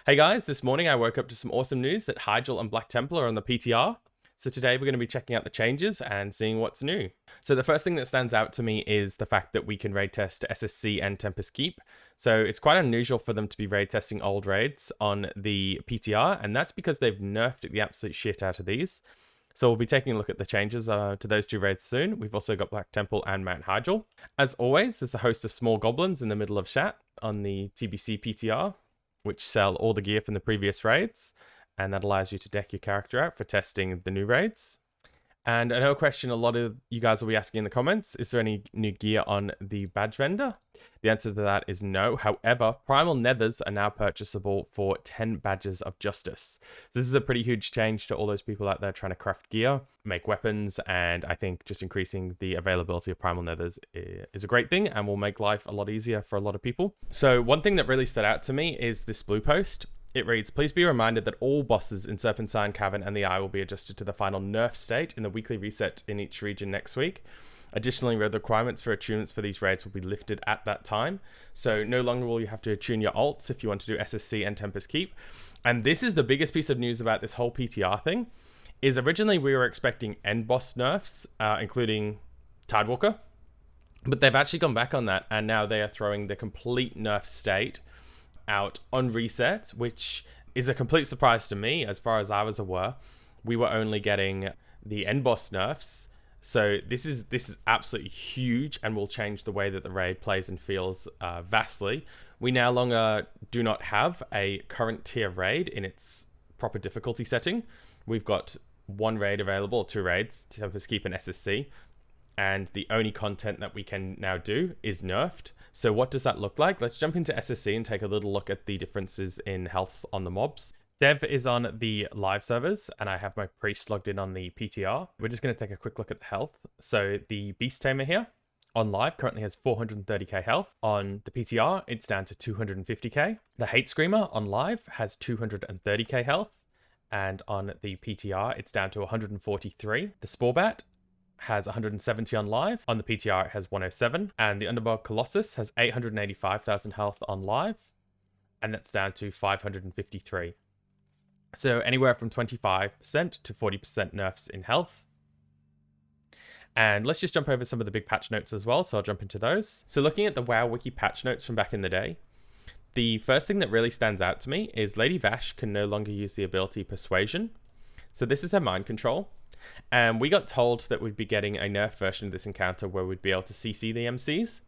Hey guys, this morning I woke up to some awesome news that Hyjal and Black Temple are on the PTR. So today we're going to be checking out the changes and seeing what's new. So the first thing that stands out to me is the fact that we can raid test SSC and Tempest Keep. So it's quite unusual for them to be raid testing old raids on the PTR, and that's because they've nerfed the absolute shit out of these. So we'll be taking a look at the changes to those two raids soon. We've also got Black Temple and Mount Hyjal. As always, there's a host of small goblins in the middle of chat on the TBC PTR, which sell all the gear from the previous raids, and that allows you to deck your character out for testing the new raids. And I know a question a lot of you guys will be asking in the comments, is there any new gear on the badge vendor? The answer to that is no. However, primal nethers are now purchasable for 10 badges of justice. So this is a pretty huge change to all those people out there trying to craft gear, make weapons, and I think just increasing the availability of primal nethers is a great thing and will make life a lot easier for a lot of people. So one thing that really stood out to me is this blue post. It reads, please be reminded that all bosses in Serpentine Cavern and the Eye will be adjusted to the final nerf state in the weekly reset in each region next week. Additionally, the requirements for attunements for these raids will be lifted at that time. So no longer will you have to attune your alts if you want to do SSC and Tempest Keep. And this is the biggest piece of news about this whole PTR thing, is originally we were expecting end boss nerfs, including Tidewalker. But they've actually gone back on that, and now they are throwing the complete nerf state out on reset, which is a complete surprise to me. As far as I was aware, we were only getting the end boss nerfs. So this is absolutely huge and will change the way that the raid plays and feels vastly. We no longer do not have a current tier raid in its proper difficulty setting. We've got one raid available, two raids, Tempest Keep and SSC, and the only content that we can now do is nerfed. So what does that look like? Let's jump into SSC and take a little look at the differences in health on the mobs. Dev is on the live servers, and I have my priest logged in on the PTR. We're just going to take a quick look at the health. So the Beast Tamer here on live currently has 430k health. On the PTR, it's down to 250k. The Hate Screamer on live has 230k health, and on the PTR, it's down to 143. The Sporebat has 170 on live. On the PTR, it has 107. And the Underdog Colossus has 885,000 health on live, and that's down to 553. So anywhere from 25% to 40% nerfs in health. And let's just jump over some of the big patch notes as well, so I'll jump into those. So looking at the WoW Wiki patch notes from back in the day, the first thing that really stands out to me is Lady Vash can no longer use the ability Persuasion. So this is her mind control. And we got told that we'd be getting a nerf version of this encounter where we'd be able to CC the MCs,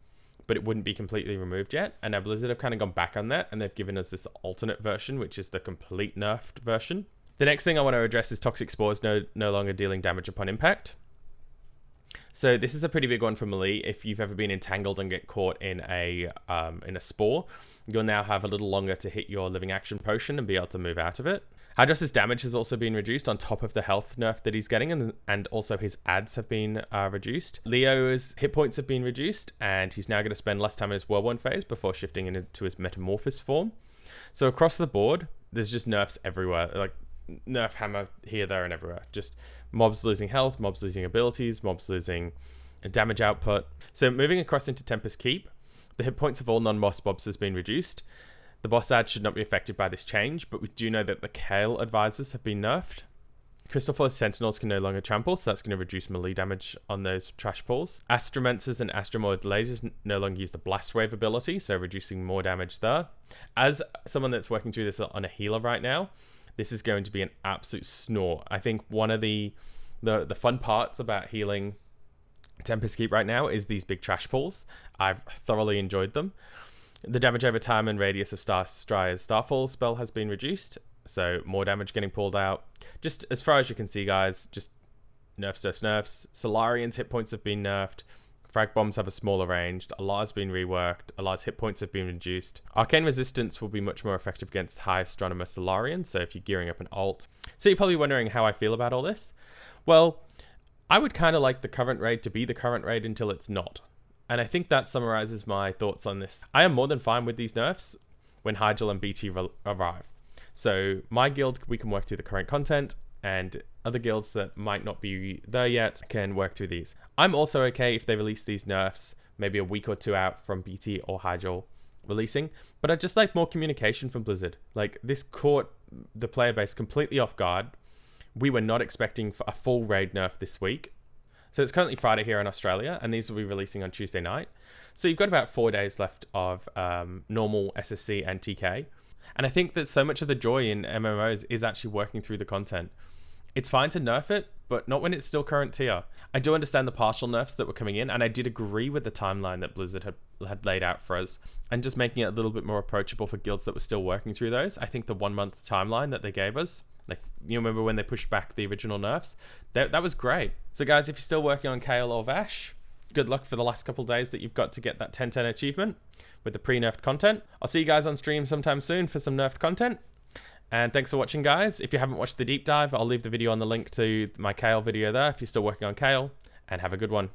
but it wouldn't be completely removed yet. And now Blizzard have kind of gone back on that, and they've given us this alternate version, which is the complete nerfed version. The next thing I want to address is Toxic Spores no longer dealing damage upon impact. So this is a pretty big one for melee. If you've ever been entangled and get caught in a spore, you'll now have a little longer to hit your living action potion and be able to move out of it. Hydros' damage has also been reduced on top of the health nerf that he's getting, and also his ads have been reduced. Leo's hit points have been reduced, and he's now going to spend less time in his whirlwind phase before shifting into his metamorphosis form. So across the board, there's just nerfs everywhere, like nerf hammer here, there, and everywhere. Just mobs losing health, mobs losing abilities, mobs losing damage output. So moving across into Tempest Keep, the hit points of all non-boss mobs has been reduced. The boss ad should not be affected by this change, but we do know that the Kale advisors have been nerfed. Crystal Force Sentinels can no longer trample, so that's going to reduce melee damage on those trash pulls. Astromancers and Astromorph lasers no longer use the Blast Wave ability, so reducing more damage there. As someone that's working through this on a healer right now, this is going to be an absolute snore. I think one of the fun parts about healing Tempest Keep right now is these big trash pulls. I've thoroughly enjoyed them. The damage over time and radius of Strire's Starfall spell has been reduced, so more damage getting pulled out. Just as far as you can see, guys, just nerfs, nerfs, nerfs. Solarian's hit points have been nerfed. Frag bombs have a smaller range. Allah's been reworked. Allah's hit points have been reduced. Arcane resistance will be much more effective against high Astronomer Solarian, so if you're gearing up an alt. So you're probably wondering how I feel about all this. Well, I would kind of like the current raid to be the current raid until it's not. And I think that summarizes my thoughts on this. I am more than fine with these nerfs when Hyjal and BT arrive. So my guild, we can work through the current content, and other guilds that might not be there yet can work through these. I'm also okay if they release these nerfs maybe a week or two out from BT or Hyjal, releasing, but I'd just like more communication from Blizzard. Like, this caught the player base completely off guard. We were not expecting a full raid nerf this week. So it's currently Friday here in Australia, and these will be releasing on Tuesday night. So you've got about 4 days left of normal SSC and TK. And I think that so much of the joy in MMOs is actually working through the content. It's fine to nerf it, but not when it's still current tier. I do understand the partial nerfs that were coming in, and I did agree with the timeline that Blizzard had laid out for us, and just making it a little bit more approachable for guilds that were still working through those. I think the 1 month timeline that they gave us, like, you remember when they pushed back the original nerfs? That was great. So guys, if you're still working on Kayle or Vash, good luck for the last couple days that you've got to get that 10/10 achievement with the pre-nerfed content. I'll see you guys on stream sometime soon for some nerfed content. And thanks for watching, guys. If you haven't watched the deep dive, I'll leave the video on the link to my Kayle video there if you're still working on Kayle, and have a good one.